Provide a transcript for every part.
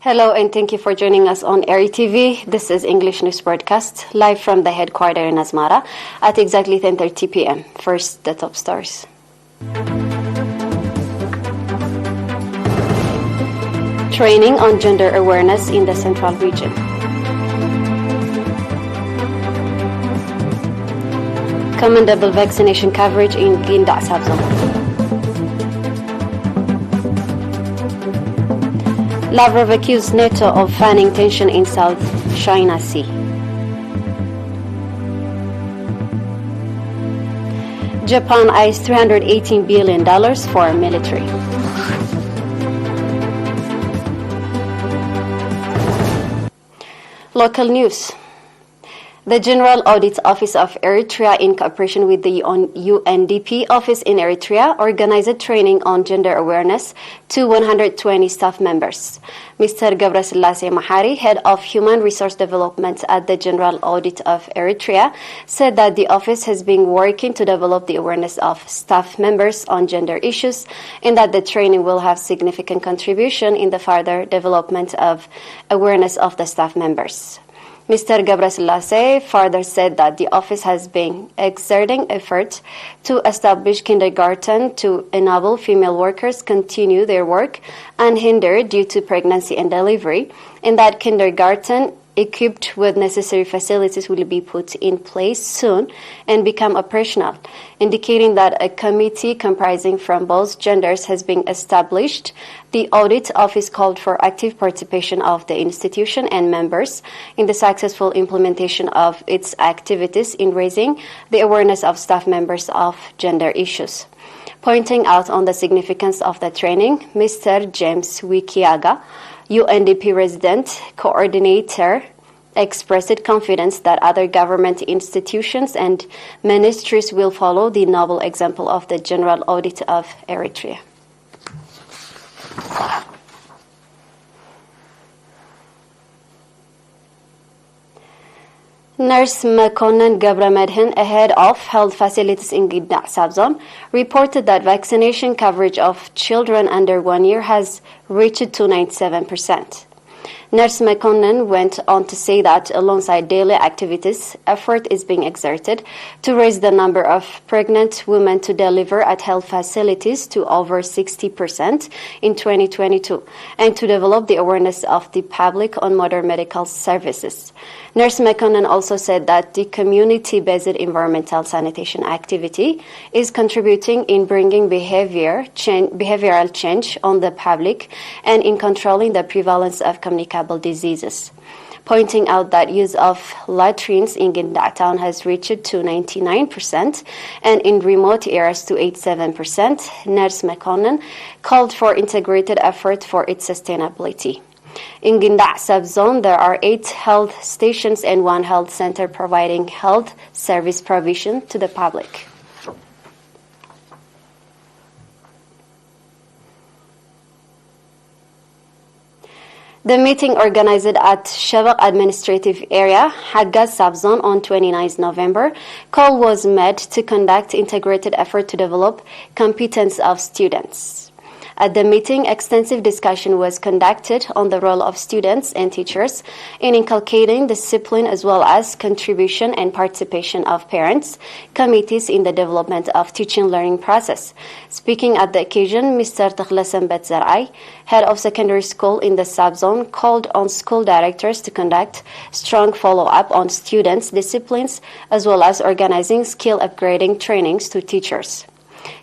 Hello and thank you for joining us on ERi-TV. This is English News Broadcast, live from the headquarters in Asmara at exactly 10:30 p.m. First, the top stories. Training on gender awareness in the Central Region. Commendable vaccination coverage in Ginda Sabzon. Lavrov accused NATO of fanning tension in South China Sea. Japan eyes $318 billion for military. Local news. The General Audit Office of Eritrea, in cooperation with the UNDP office in Eritrea, organized training on gender awareness to 120 staff members. Mr. Gabrasillace Mahari, head of Human Resource Development at the General Audit of Eritrea, said that the office has been working to develop the awareness of staff members on gender issues and that the training will have significant contribution in the further development of awareness of the staff members. Mr. Gabrasillace further said that the office has been exerting effort to establish kindergarten to enable female workers continue their work unhindered due to pregnancy and delivery, and that kindergarten equipped with necessary facilities will be put in place soon and become operational, indicating that a committee comprising from both genders has been established. The audit office called for active participation of the institution and members in the successful implementation of its activities in raising the awareness of staff members of gender issues. Pointing out on the significance of the training, Mr. James Wikiaga, UNDP resident coordinator, expressed confidence that other government institutions and ministries will follow the noble example of the General Audit of Eritrea. Nurse Mekonnen Gabramedhin, a head of health facilities in Ginda Sabzon, reported that vaccination coverage of children under 1 year has reached to 97%. Nurse Mekonnen went on to say that alongside daily activities, effort is being exerted to raise the number of pregnant women to deliver at health facilities to over 60% in 2022 and to develop the awareness of the public on modern medical services. Nurse Mekonnen also said that the community-based environmental sanitation activity is contributing in bringing behavioral change on the public and in controlling the prevalence of communicable diseases. Pointing out that use of latrines in Ginda town has reached to 99% and in remote areas to 87%, Nurse Mekonnen called for integrated effort for its sustainability. In Ginda subzone, there are 8 health stations and 1 health center providing health service provision to the public. The meeting organized at Shabak Administrative Area, Haggaz Subzone on 29 November, call was made to conduct integrated effort to develop competence of students. At the meeting, extensive discussion was conducted on the role of students and teachers in inculcating discipline as well as contribution and participation of parents, committees in the development of teaching-learning process. Speaking at the occasion, Mr. Takhlasan Betzarai, head of secondary school in the subzone, called on school directors to conduct strong follow-up on students' disciplines as well as organizing skill upgrading trainings to teachers.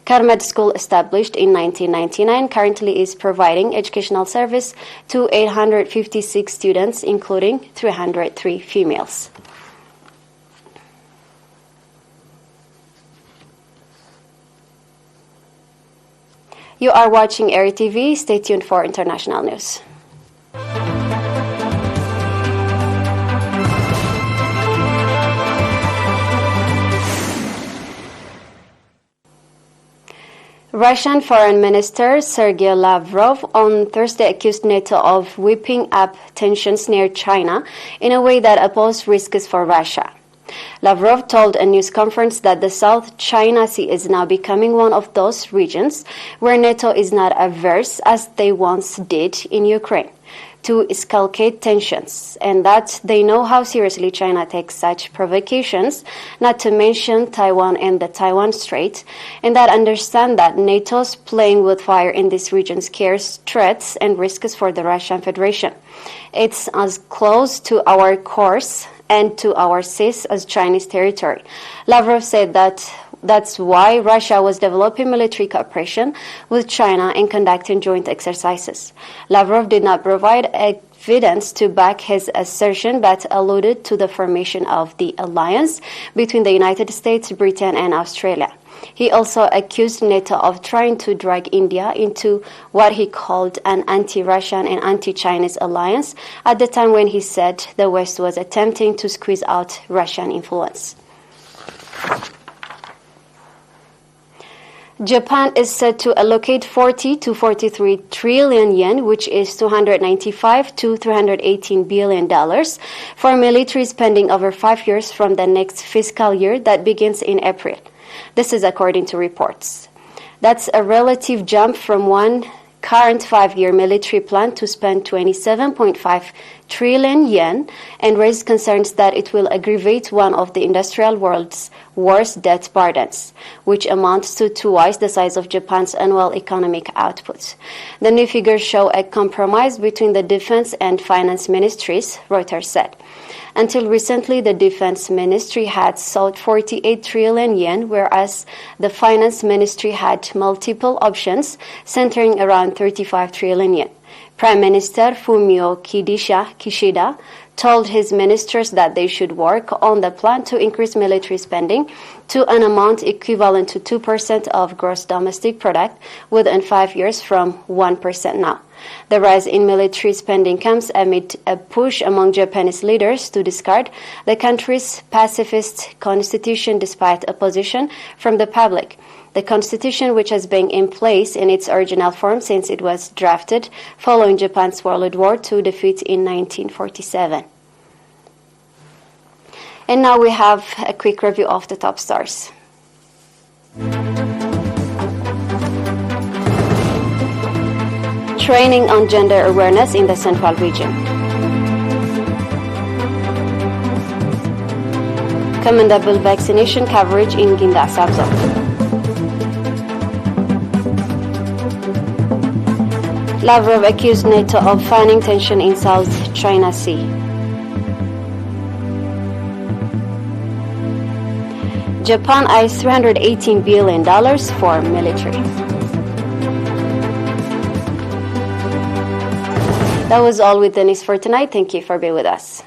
Karmed School, established in 1999, currently is providing educational service to 856 students, including 303 females. You are watching ERi-TV. Stay tuned for international news. Russian Foreign Minister Sergei Lavrov on Thursday accused NATO of whipping up tensions near China in a way that poses risks for Russia. Lavrov told a news conference that the South China Sea is now becoming one of those regions where NATO is not averse as they once did in Ukraine. to escalate tensions, and that they know how seriously China takes such provocations, not to mention Taiwan and the Taiwan Strait, and that understand that NATO's playing with fire in this region scares threats and risks for the Russian Federation. It's as close to our course and to our seas as Chinese territory. Lavrov said that that's why Russia was developing military cooperation with China and conducting joint exercises. Lavrov did not provide evidence to back his assertion, but alluded to the formation of the alliance between the United States, Britain, and Australia. He also accused NATO of trying to drag India into what he called an anti-Russian and anti-Chinese alliance at the time when he said the West was attempting to squeeze out Russian influence. Japan is set to allocate 40 to 43 trillion yen, which is $295 to $318 billion, for military spending over 5 years from the next fiscal year that begins in April. This is according to reports. That's a relative jump from one current 5-year military plan to spend 27.5 trillion yen, and raised concerns that it will aggravate one of the industrial world's worst debt burdens, which amounts to twice the size of Japan's annual economic output. The new figures show a compromise between the defense and finance ministries, Reuters said. Until recently, the Defense Ministry had sought 48 trillion yen, whereas the Finance Ministry had multiple options centering around 35 trillion yen. Prime Minister Fumio Kishida told his ministers that they should work on the plan to increase military spending to an amount equivalent to 2% of gross domestic product within 5 years from 1% now. The rise in military spending comes amid a push among Japanese leaders to discard the country's pacifist constitution despite opposition from the public. The constitution, which has been in place in its original form since it was drafted following Japan's World War II defeat in 1947. And now we have a quick review of the top stars. Training on gender awareness in the Central Region. Commendable vaccination coverage in Ginda subzone. Lavrov accused NATO of fanning tension in South China Sea. Japan eyes $318 billion for military. That was all with the news for tonight. Thank you for being with us.